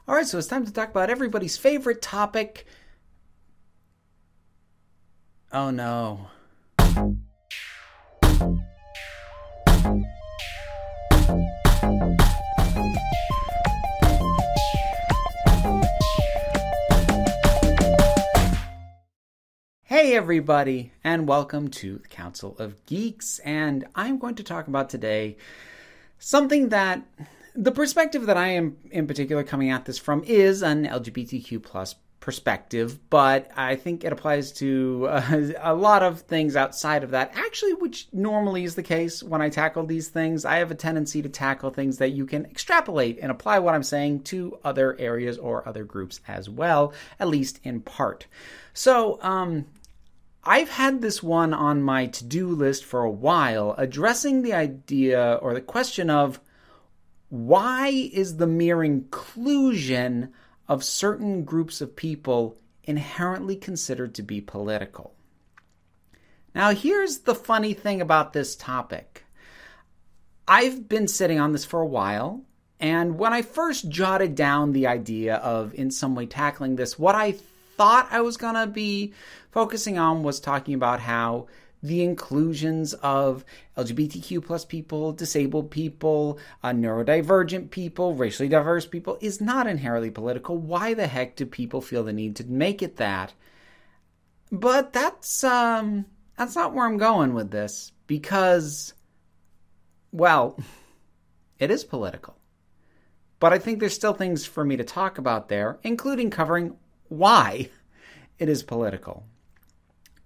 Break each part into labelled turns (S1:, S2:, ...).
S1: All right, so it's time to talk about everybody's favorite topic. Oh no. Hey everybody, and welcome to the Council of Geeks, and I'm going to talk about today something that the perspective that I am in particular coming at this from is an LGBTQ plus perspective, but I think it applies to a lot of things outside of that, actually, which normally is the case when I tackle these things. I have a tendency to tackle things that you can extrapolate and apply what I'm saying to other areas or other groups as well, at least in part. So, I've had this one on my to-do list for a while, addressing the idea or the question of why is the mere inclusion of certain groups of people inherently considered to be political? Now, here's the funny thing about this topic. I've been sitting on this for a while, and when I first jotted down the idea of in some way tackling this, what I thought I was going to be focusing on was talking about how the inclusions of LGBTQ plus people, disabled people, neurodivergent people, racially diverse people is not inherently political. Why the heck do people feel the need to make it that? But that's not where I'm going with this, because, well, it is political. But I think there's still things for me to talk about there, including covering why it is political.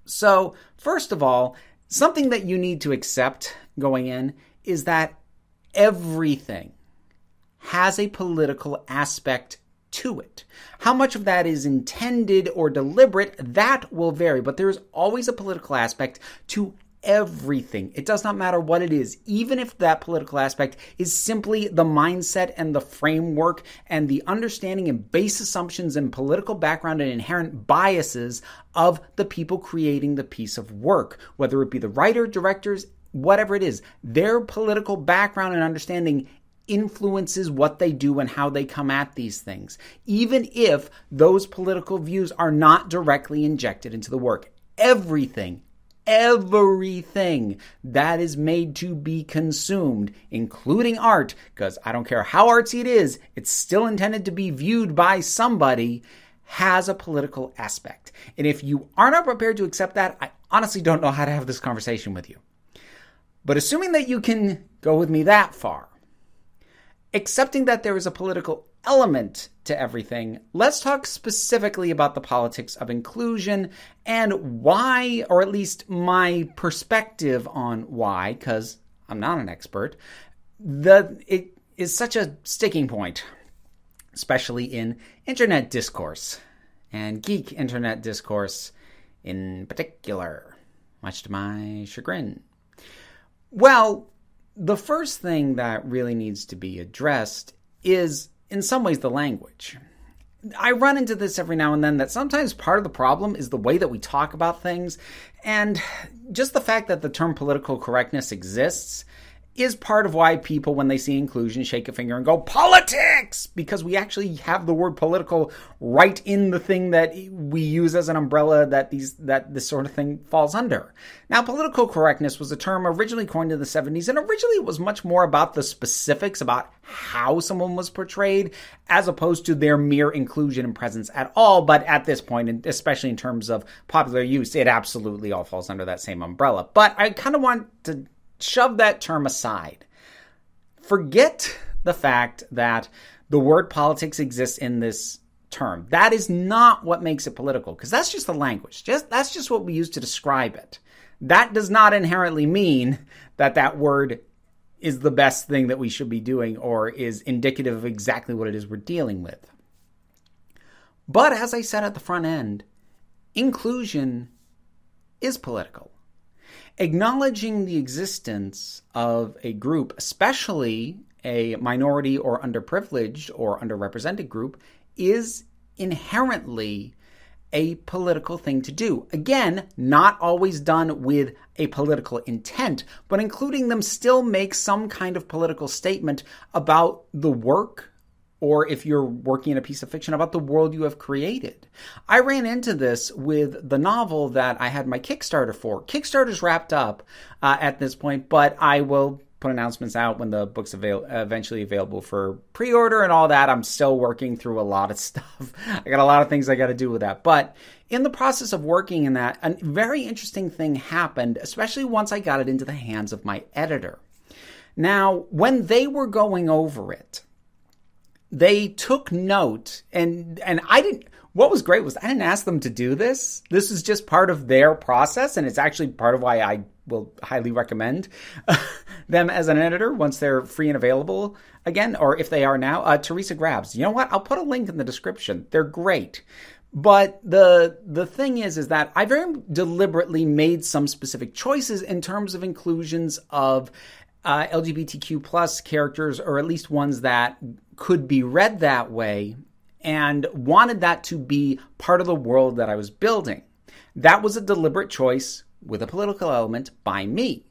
S1: So, first of all, something that you need to accept going in is that everything has a political aspect to it. How much of that is intended or deliberate, that will vary, but there's always a political aspect to everything. It does not matter what it is, even if that political aspect is simply the mindset and the framework and the understanding and base assumptions and political background and inherent biases of the people creating the piece of work, whether it be the writer, directors, whatever it is. Their political background and understanding influences what they do and how they come at these things, even if those political views are not directly injected into the work. Everything that is made to be consumed, including art, because I don't care how artsy it is, it's still intended to be viewed by somebody, has a political aspect. And if you are not prepared to accept that, I honestly don't know how to have this conversation with you. But assuming that you can go with me that far, accepting that there is a political element to everything, let's talk specifically about the politics of inclusion and why, or at least my perspective on why, because I'm not an expert, it is such a sticking point, especially in internet discourse, and geek internet discourse in particular, much to my chagrin. Well, the first thing that really needs to be addressed is, in some ways, the language. I run into this every now and then, that sometimes part of the problem is the way that we talk about things, and just the fact that the term political correctness exists is part of why people, when they see inclusion, shake a finger and go, politics! Because we actually have the word political right in the thing that we use as an umbrella that this sort of thing falls under. Now, political correctness was a term originally coined in the 70s, and originally it was much more about the specifics about how someone was portrayed, as opposed to their mere inclusion and presence at all. But at this point, and especially in terms of popular use, it absolutely all falls under that same umbrella. But I kind of want to shove that term aside. Forget the fact that the word politics exists in this term. That is not what makes it political, because that's just the language. That's just what we use to describe it. That does not inherently mean that that word is the best thing that we should be doing or is indicative of exactly what it is we're dealing with. But as I said at the front end, inclusion is political. Acknowledging the existence of a group, especially a minority or underprivileged or underrepresented group, is inherently a political thing to do. Again, not always done with a political intent, but including them still make some kind of political statement about the work or if you're working in a piece of fiction, about the world you have created. I ran into this with the novel that I had my Kickstarter for. Kickstarter's wrapped up at this point, but I will put announcements out when the book's eventually available for pre-order and all that. I'm still working through a lot of stuff. I got a lot of things I got to do with that. But in the process of working in that, a very interesting thing happened, especially once I got it into the hands of my editor. Now, when they were going over it, they took note, and I didn't, what was great was I didn't ask them to do this. This is just part of their process, and it's actually part of why I will highly recommend them as an editor once they're free and available again, or if they are now. Teresa Grabs. You know what? I'll put a link in the description. They're great. But the thing is that I very deliberately made some specific choices in terms of inclusions of LGBTQ plus characters, or at least ones that could be read that way, and wanted that to be part of the world that I was building. That was a deliberate choice with a political element by me.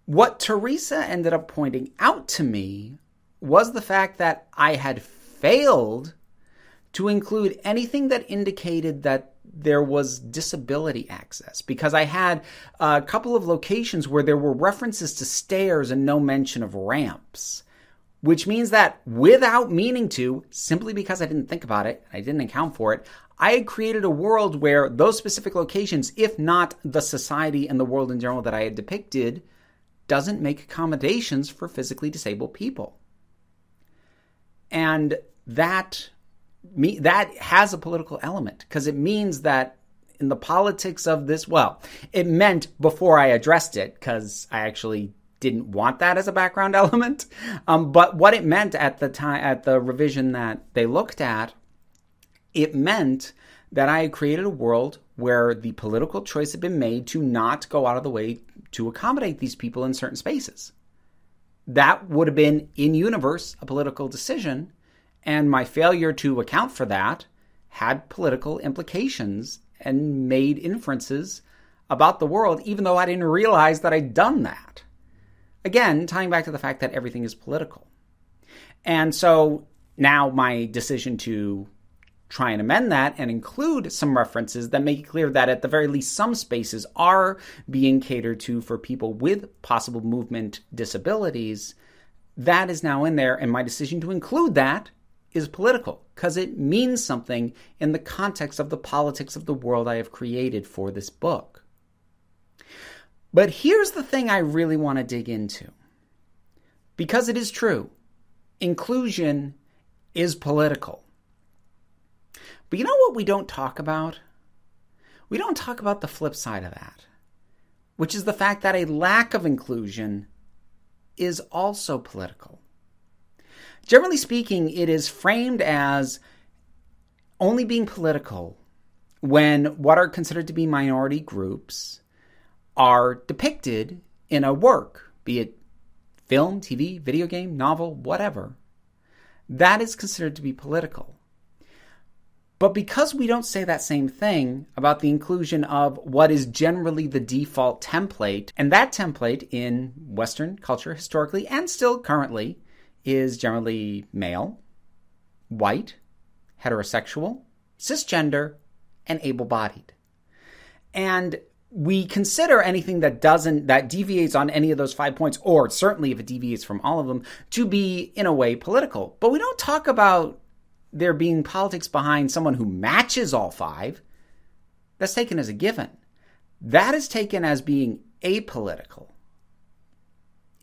S1: What Teresa ended up pointing out to me was the fact that I had failed to include anything that indicated that there was disability access, because I had a couple of locations where there were references to stairs and no mention of ramps, which means that without meaning to, simply because I didn't think about it, I didn't account for it, I had created a world where those specific locations, if not the society and the world in general that I had depicted, doesn't make accommodations for physically disabled people. And that has a political element, because it means that in the politics of this, well, it meant before I addressed it, because I actually didn't want that as a background element. But what it meant at the time, at the revision that they looked at, it meant that I had created a world where the political choice had been made to not go out of the way to accommodate these people in certain spaces. That would have been, in universe, a political decision, and my failure to account for that had political implications and made inferences about the world, even though I didn't realize that I'd done that. Again, tying back to the fact that everything is political. And so now my decision to try and amend that and include some references that make it clear that at the very least some spaces are being catered to for people with possible movement disabilities, that is now in there, and my decision to include that is political, because it means something in the context of the politics of the world I have created for this book. But here's the thing I really want to dig into. Because it is true, inclusion is political. But you know what we don't talk about? We don't talk about the flip side of that, which is the fact that a lack of inclusion is also political. Generally speaking, it is framed as only being political when what are considered to be minority groups are depicted in a work, be it film, TV, video game, novel, whatever. That is considered to be political. But because we don't say that same thing about the inclusion of what is generally the default template, and that template in Western culture historically and still currently is generally male, white, heterosexual, cisgender, and able-bodied. And we consider anything that deviates on any of those 5 points, or certainly if it deviates from all of them, to be in a way political. But we don't talk about there being politics behind someone who matches all 5. That's taken as a given. That is taken as being apolitical.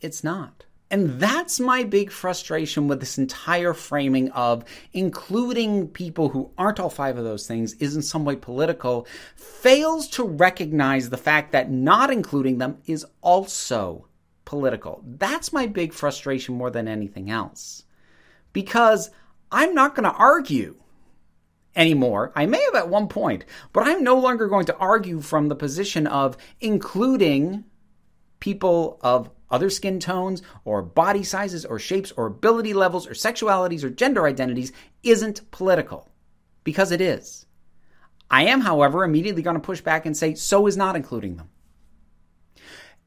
S1: It's not. And that's my big frustration with this entire framing of including people who aren't all 5 of those things is in some way political, fails to recognize the fact that not including them is also political. That's my big frustration more than anything else. Because I'm not going to argue anymore. I may have at one point, but I'm no longer going to argue from the position of including people of other skin tones or body sizes or shapes or ability levels or sexualities or gender identities isn't political, because it is. I am, however, immediately going to push back and say, so is not including them.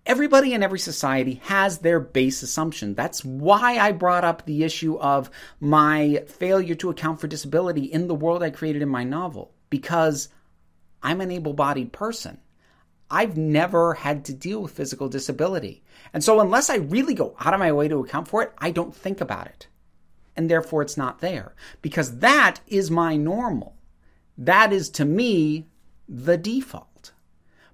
S1: Everybody in every society has their base assumption. That's why I brought up the issue of my failure to account for disability in the world I created in my novel, because I'm an able-bodied person. I've never had to deal with physical disability. And so unless I really go out of my way to account for it, I don't think about it. And therefore it's not there, because that is my normal. That is, to me, the default.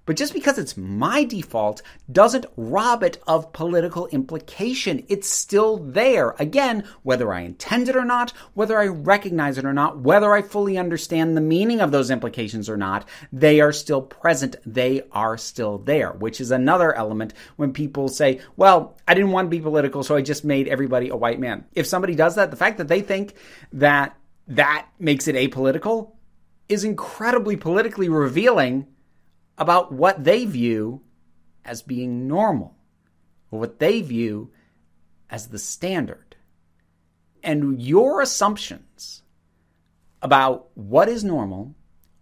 S1: But just because it's my default doesn't rob it of political implication. It's still there. Again, whether I intend it or not, whether I recognize it or not, whether I fully understand the meaning of those implications or not, they are still present. They are still there, which is another element when people say, well, I didn't want to be political, so I just made everybody a white man. If somebody does that, the fact that they think that that makes it apolitical is incredibly politically revealing about what they view as being normal, or what they view as the standard. And your assumptions about what is normal,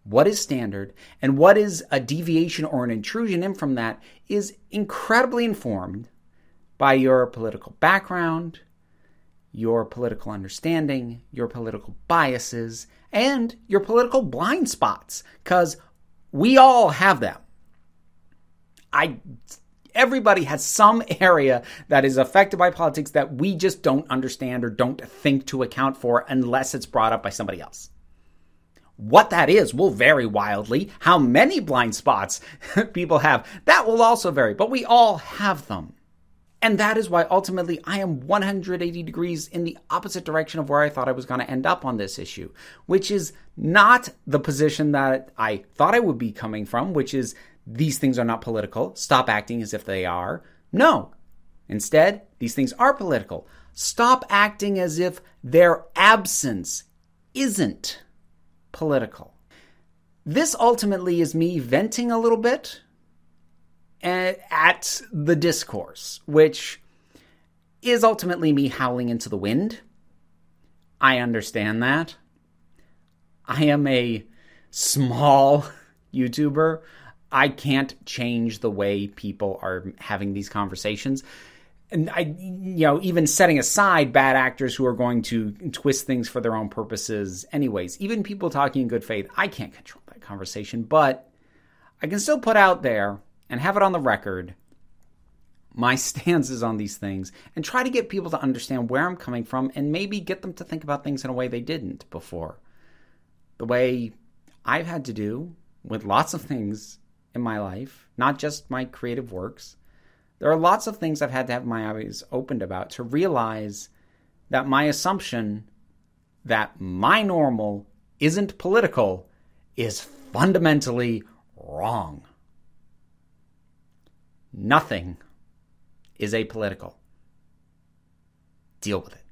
S1: what is standard, and what is a deviation or an intrusion in from that is incredibly informed by your political background, your political understanding, your political biases, and your political blind spots, because we all have them. Everybody has some area that is affected by politics that we just don't understand or don't think to account for unless it's brought up by somebody else. What that is will vary wildly. How many blind spots people have, that will also vary, but we all have them. And that is why ultimately I am 180 degrees in the opposite direction of where I thought I was going to end up on this issue, which is not the position that I thought I would be coming from, which is these things are not political. Stop acting as if they are. No. Instead, these things are political. Stop acting as if their absence isn't political. This ultimately is me venting a little bit at the discourse, which is ultimately me howling into the wind. I understand that. I am a small YouTuber. I can't change the way people are having these conversations. And even setting aside bad actors who are going to twist things for their own purposes anyways, even people talking in good faith, I can't control that conversation, but I can still put out there and have it on the record my stances on these things and try to get people to understand where I'm coming from and maybe get them to think about things in a way they didn't before. The way I've had to do with lots of things in my life, not just my creative works. There are lots of things I've had to have my eyes opened about to realize that my assumption that my normal isn't political is fundamentally wrong. Nothing is apolitical. Deal with it.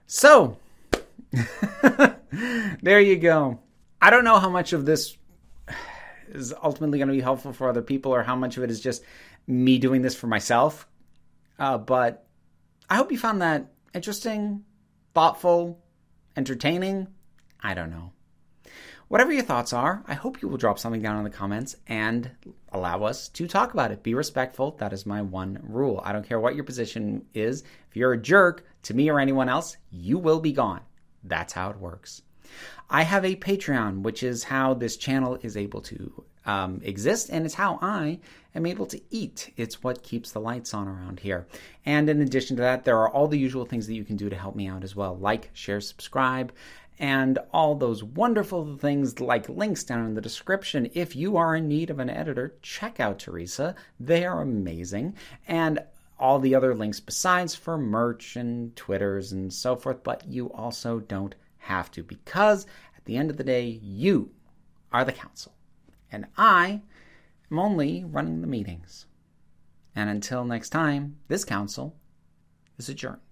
S1: So, there you go. I don't know how much of this is ultimately going to be helpful for other people or how much of it is just me doing this for myself. But I hope you found that interesting, thoughtful, entertaining. I don't know. Whatever your thoughts are, I hope you will drop something down in the comments and allow us to talk about it. Be respectful. That is my one rule. I don't care what your position is. If you're a jerk to me or anyone else, you will be gone. That's how it works. I have a Patreon, which is how this channel is able to exist, and it's how I am able to eat. It's what keeps the lights on around here. And in addition to that, there are all the usual things that you can do to help me out as well. Like, share, subscribe, and all those wonderful things like links down in the description. If you are in need of an editor, check out Teresa. They are amazing. And all the other links besides for merch and Twitters and so forth, but you also don't have to, because at the end of the day, you are the council, and I am only running the meetings. And until next time, this council is adjourned.